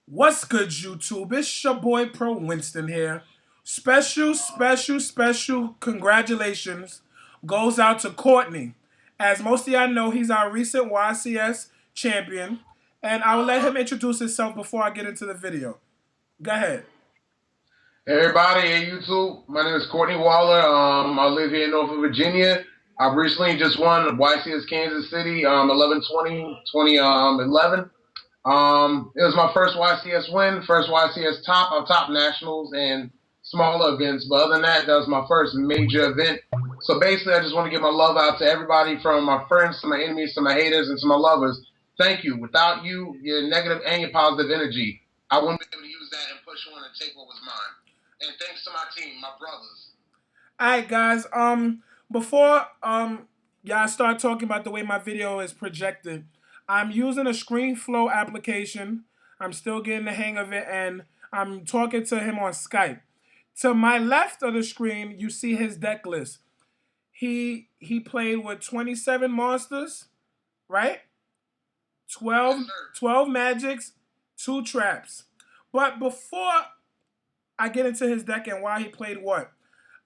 What's good, YouTube? It's your boy Pro Winston here. Special congratulations goes out to Courtney. As most of y'all know, he's our recent YCS champion. And I will let him introduce himself before I get into the video. Go ahead. Hey everybody, hey YouTube. My name is Courtney Waller. I live here in Norfolk, Virginia. I recently just won YCS Kansas City 11/20/2011. It was my first YCS win, first YCS top. I've topped nationals and smaller events, but other than that, that was my first major event. So basically, I just want to give my love out to everybody, from my friends to my enemies to my haters and to my lovers. Thank you. Without you, your negative and your positive energy, I wouldn't be able to use that and push on and take what was mine. And thanks to my team, my brothers. Alright guys, before y'all start talking about the way my video is projected, I'm using a ScreenFlow application. I'm still getting the hang of it, and I'm talking to him on Skype. To my left of the screen, you see his deck list. He played with 27 monsters, right? 12, Yes, 12 magics, 2 traps. But before I get into his deck and why he played what,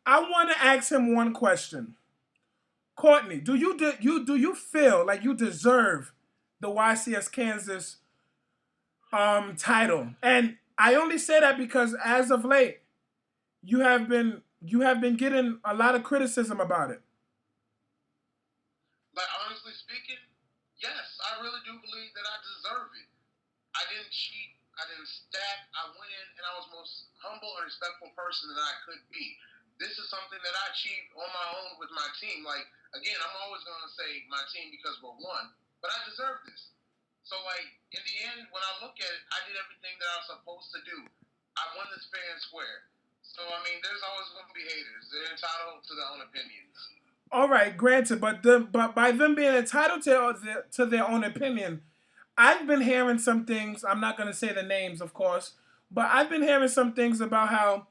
I want to ask him one question. Courtney, do you feel like you deserve the YCS Kansas title? And I only say that because as of late, you have been getting a lot of criticism about it. Like, honestly speaking, yes, I really do believe that I deserve it. I didn't cheat. I didn't stack. I went in and I was the most humble and respectful person that I could be. This is something that I achieved on my own with my team. Like, again, I'm always going to say my team because we're one, but I deserve this. So, like, in the end, when I look at it, I did everything that I was supposed to do. I won this fair and square. So, I mean, there's always going to be haters. They're entitled to their own opinions. All right, granted, but by them being entitled to their own opinion, I've been hearing some things. I'm not going to say the names, of course, but I've been hearing some things about how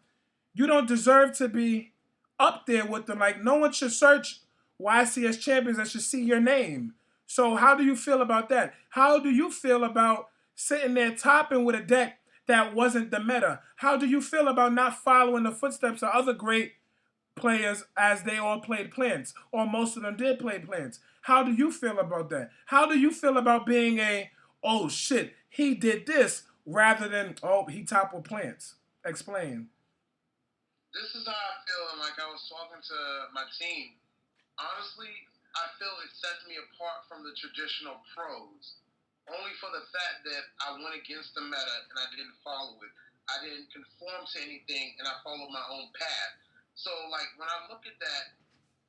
you don't deserve to be up there with them. Like, no one should search YCS champions that should see your name. So how do you feel about that? How do you feel about sitting there topping with a deck that wasn't the meta? How do you feel about not following the footsteps of other great players as they all played plants, or most of them did play plants? How do you feel about that? How do you feel about being oh shit, he did this, rather than, oh, he toppled plants? Explain. This is how I feel, and like I was talking to my team, honestly, I feel it sets me apart from the traditional pros, only for the fact that I went against the meta and I didn't follow it. I didn't conform to anything, and I followed my own path. So, like, when I look at that,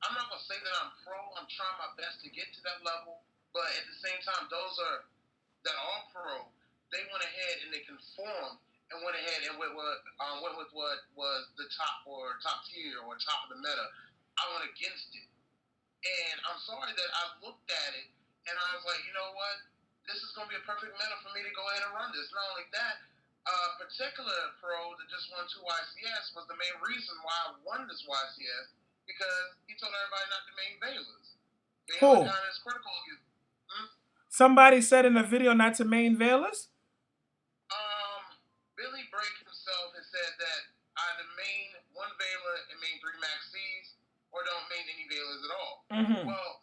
I'm not gonna say that I'm pro. I'm trying my best to get to that level, but at the same time, those are that are pro. They went ahead and they conformed and went ahead and went with what was the top or top tier or top of the meta. I went against it, and I'm sorry that I looked at it and I was like, you know what? This is gonna be a perfect meta for me to go ahead and run this. Not only that, particular pro that just won 2 YCS was the main reason why I won this YCS, because he told everybody not to main Baylors. Baylor Who? kind of is critical. Somebody said in a video not to main veilers? Um, Billy Brake himself has said that either main one Baylor and main 3 Maxis, or don't main any Baylors at all. Mm-hmm. Well,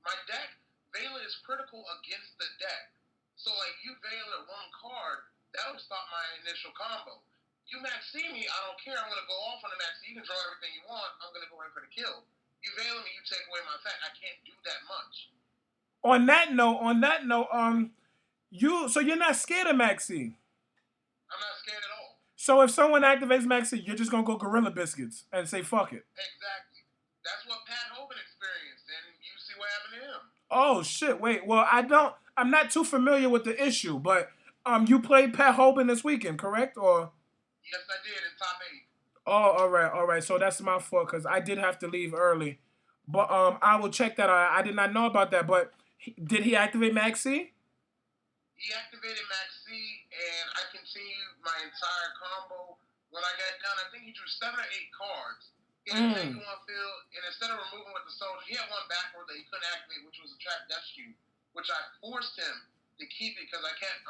my deck, Baylor is critical against the deck. So, like, you Baylor one card, that would stop my initial combo. You Maxi me, I don't care. I'm going to go off on the Maxi. You can draw everything you want. I'm going to go in for the kill. You Baylor me, you take away my attack. I can't do that much. You're not scared of Maxi. I'm not scared at all. So if someone activates Maxi, you're just gonna go Gorilla Biscuits and say fuck it. Exactly. That's what Pat Hoban experienced, and you see what happened to him. Oh shit! Wait. Well, I'm not too familiar with the issue, but you played Pat Hoban this weekend, correct? Or Yes, I did in top 8. oh, all right. So that's my fault because I did have to leave early. But I will check that out. I did not know about that. But did he activate Maxi? He activated Maxi, and I continued my entire combo. When I got done, I think he drew 7 or 8 cards. He didn't take one field, and instead of removing with the soldier, he had one backward that he couldn't activate, which was a trap Death Cube, which I forced him to keep it because I kept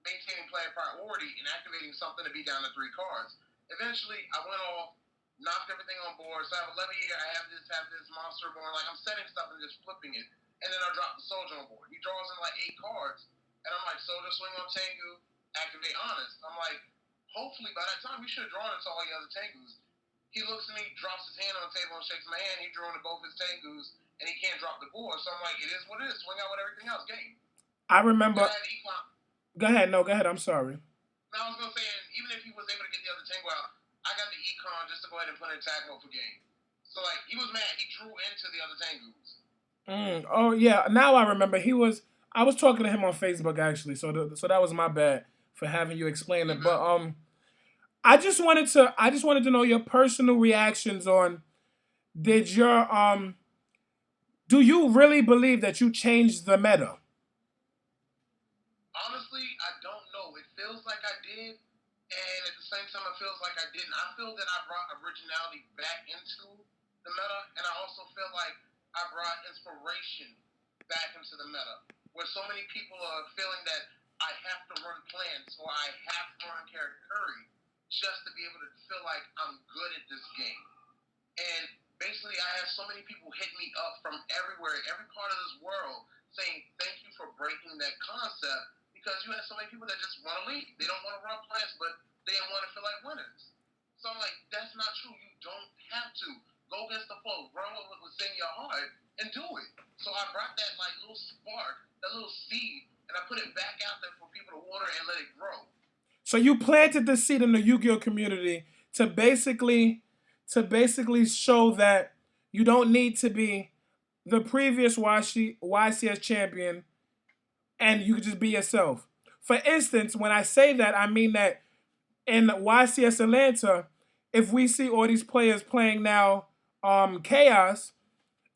maintaining player prior priority in activating something to be down to 3 cards. Eventually, I went off, knocked everything on board. So I have a Leviator, I have this monster born. Like I'm setting stuff and just flipping it, and then I drop the soldier on board. He draws in like 8 cards, and I'm like, soldier swing on Tengu, activate honest. I'm like, hopefully by that time he should have drawn into all the other Tengus. He looks at me, drops his hand on the table and shakes my hand. He drew into both his Tengus, and he can't drop the board. So I'm like, it is what it is. Swing out with everything else. Game. I And remember. I had Econ. Go ahead. No, go ahead. I'm sorry. Now I was gonna say, even if he was able to get the other Tengu out, I got the Econ just to go ahead and put in attack mode for game. So like he was mad. He drew into the other Tengus. Oh yeah. Now I remember. He was. I was talking to him on Facebook actually. So that was my bad for having you explain it. But I just wanted to know your personal reactions on did your do you really believe that you changed the meta? Honestly, I don't know. It feels like I did, and at the same time, it feels like I didn't. I feel that I brought originality back into the meta, and I also feel like I brought inspiration back into the meta, where so many people are feeling that I have to run plants or I have to run character curry just to be able to feel like I'm good at this game. And basically, I have so many people hit me up from everywhere, every part of this world, saying thank you for breaking that concept because you have so many people that just want to leave. They don't want to run plants, but they don't want to feel like winners. So I'm like, that's not true. You don't have to. Go against the flow. Run with what's in your heart and do it. So I brought that like little spark, that little seed, and I put it back out there for people to water and let it grow. So you planted the seed in the Yu-Gi-Oh community to basically show that you don't need to be the previous YCS champion and you can just be yourself. For instance, when I say that, I mean that in YCS Atlanta, if we see all these players playing now Chaos,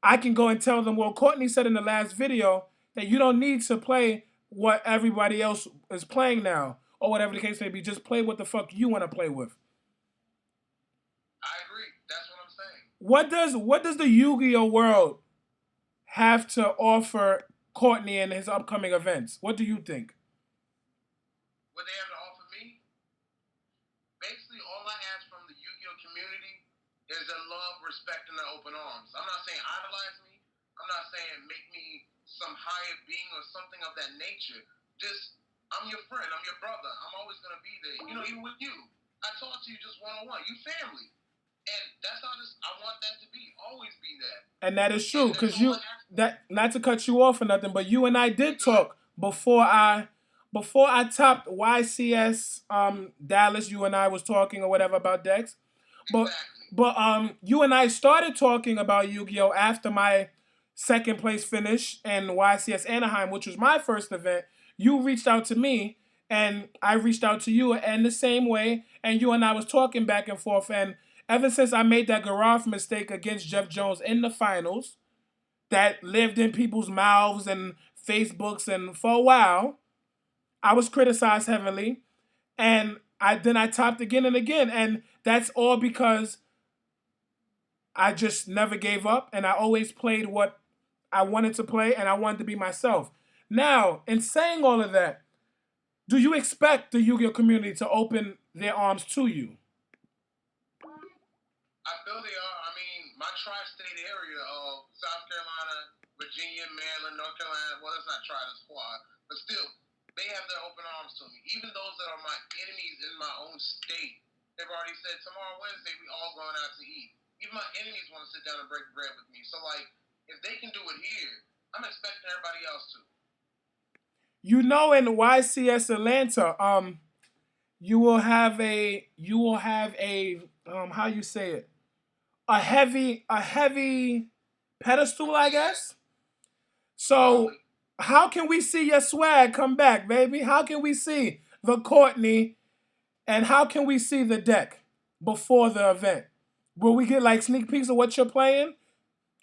I can go and tell them, well, Courtney said in the last video that you don't need to play what everybody else is playing now, or whatever the case may be. Just play what the fuck you want to play with. I agree. That's what I'm saying. What does the Yu-Gi-Oh world have to offer Courtney in his upcoming events? What do you think? What they have to offer me, basically all I ask from the Yu-Gi-Oh community is their love, respect, and their open arms. I'm not saying idolize me. I'm not saying make me some higher being or something of that nature. Just I'm your friend. I'm your brother. I'm always gonna be there. You know, even with you, I talk to you just one on one. You family, and that's how I want that to be. Always be that. And that is And true, that's cause all you I ask for. that not to cut you off or nothing, but you and I You did good? talk before I topped YCS Dallas. You and I was talking or whatever about decks, but Exactly. you and I started talking about Yu-Gi-Oh after my second place finish in YCS Anaheim, which was my first event. You reached out to me, and I reached out to you in the same way, and you and I was talking back and forth. And ever since I made that Garaf mistake against Jeff Jones in the finals, that lived in people's mouths and Facebooks, and for a while, I was criticized heavily, and I topped again and again, and that's all because I just never gave up, and I always played what I wanted to play, and I wanted to be myself. Now, in saying all of that, do you expect the Yu-Gi-Oh community to open their arms to you? I feel they are. I mean, my tri-state area of South Carolina, Virginia, Maryland, North Carolina. Well, it's not tri the squad, but still, they have their open arms to me. Even those that are my enemies in my own state, they've already said tomorrow Wednesday we all going out to eat. Even my enemies want to sit down and break bread with me. So like, if they can do it here, I'm expecting everybody else to. You know, in YCS Atlanta, you will have a how you say it, a heavy pedestal, I guess. So Probably. how can we see your swag come back, baby? How can we see the Courtney, and how can we see the deck before the event? Will we get like sneak peeks of what you're playing?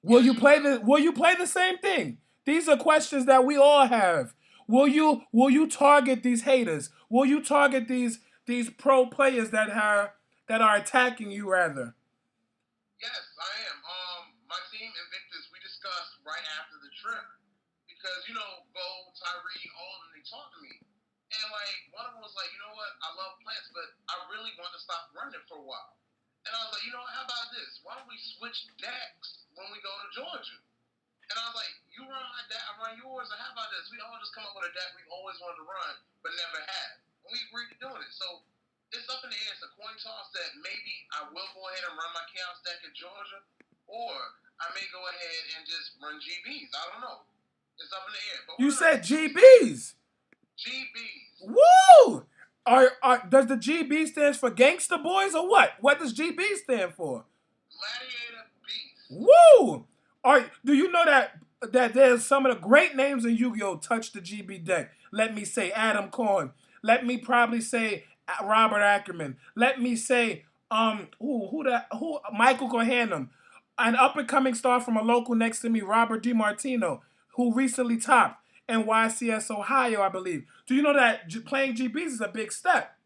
Will Yes, you you play will. the Will you play the same thing? These are questions that we all have. Will you target these haters? Will you target these pro players that are attacking you rather? Yes, I am. My team Invictus, we discussed right after the trip because Bo, Tyree, all of them, they talked to me, And like one of them was like, you know what? I love plants, but I really want to stop running for a while. And I was like, you know what? How about this? Why don't we switch decks when we go to Georgia? And I was like, you run my deck, I run yours. And how about this? We all just come up with a deck we always wanted to run, but never had. And we agreed to doing it. So it's up in the air. It's a coin toss that maybe I will go ahead and run my chaos deck in Georgia, or I may go ahead and just run GBs. I don't know. It's up in the air. But You said GBs. GBs. Woo! Does the GB stands for Gangster Boys or what? What does GB stand for? Gladiator Beast. Woo! Do you know that there's some of the great names in Yu-Gi-Oh! Touch the GB deck? Let me say Adam Korn. Let me probably say Robert Ackerman. Let me say who Michael Cohanum, an up and coming star from a local next to me, Robert DiMartino, who recently topped in YCS Ohio, I believe. Do you know that playing GBs is a big step?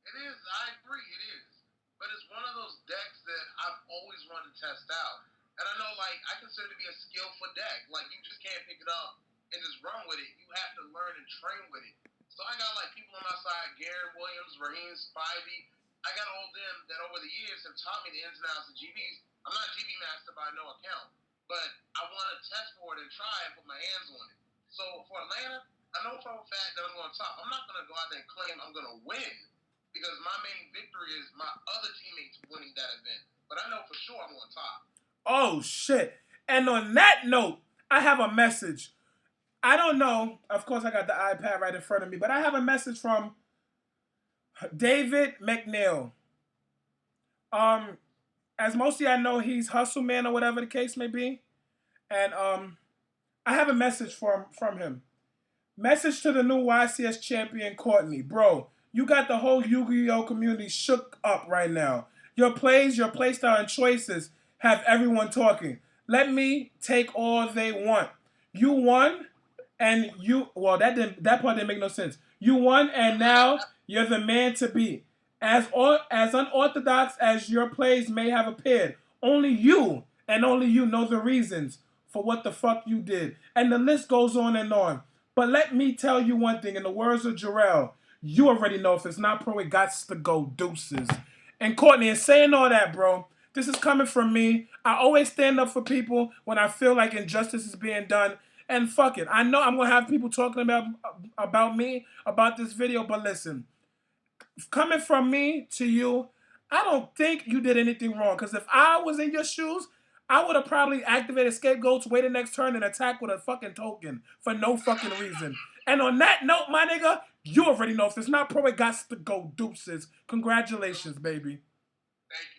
It is. I agree. It is. But it's one of those decks that I've always wanted to test out. And I know, like, I consider it to be a skillful deck. Like, you just can't pick it up and just run with it. You have to learn and train with it. So I got, like, people on my side, Garrett Williams, Raheem Spivey. I got all them that over the years have taught me the ins and outs of GBs. I'm not GB master by no account. But I want to test for it and try and put my hands on it. So for Atlanta, I know for a fact that I'm going to top. I'm not going to go out there and claim I'm going to win because my main victory is my other teammates winning that event. But I know for sure I'm going to top. Oh, shit. And on that note, I have a message. I don't know. Of course, I got the iPad right in front of me, but I have a message from David McNeil. As most of y'all know, he's Hustle Man or whatever the case may be. And I have a message from him. Message to the new YCS champion, Courtney. Bro, you got the whole Yu-Gi-Oh! Community shook up right now. Your plays, your playstyle, and choices have everyone talking. Let me take all they want. You won, and that part didn't make no sense. You won, and now you're the man to beat. As unorthodox as your plays may have appeared, only you and only you know the reasons for what the fuck you did. And the list goes on and on. But let me tell you one thing, in the words of Jarrell, you already know if it's not pro, it got to go deuces. And Courtney, in saying all that, bro, this is coming from me. I always stand up for people when I feel like injustice is being done. And fuck it. I know I'm going to have people talking about me, about this video, but listen. Coming from me to you, I don't think you did anything wrong. Because if I was in your shoes, I would have probably activated scapegoats, waited next turn, and attacked with a fucking token for no fucking reason. And on that note, my nigga, you already know if it's not pro, it got to go deuces. Congratulations, baby. Thank you.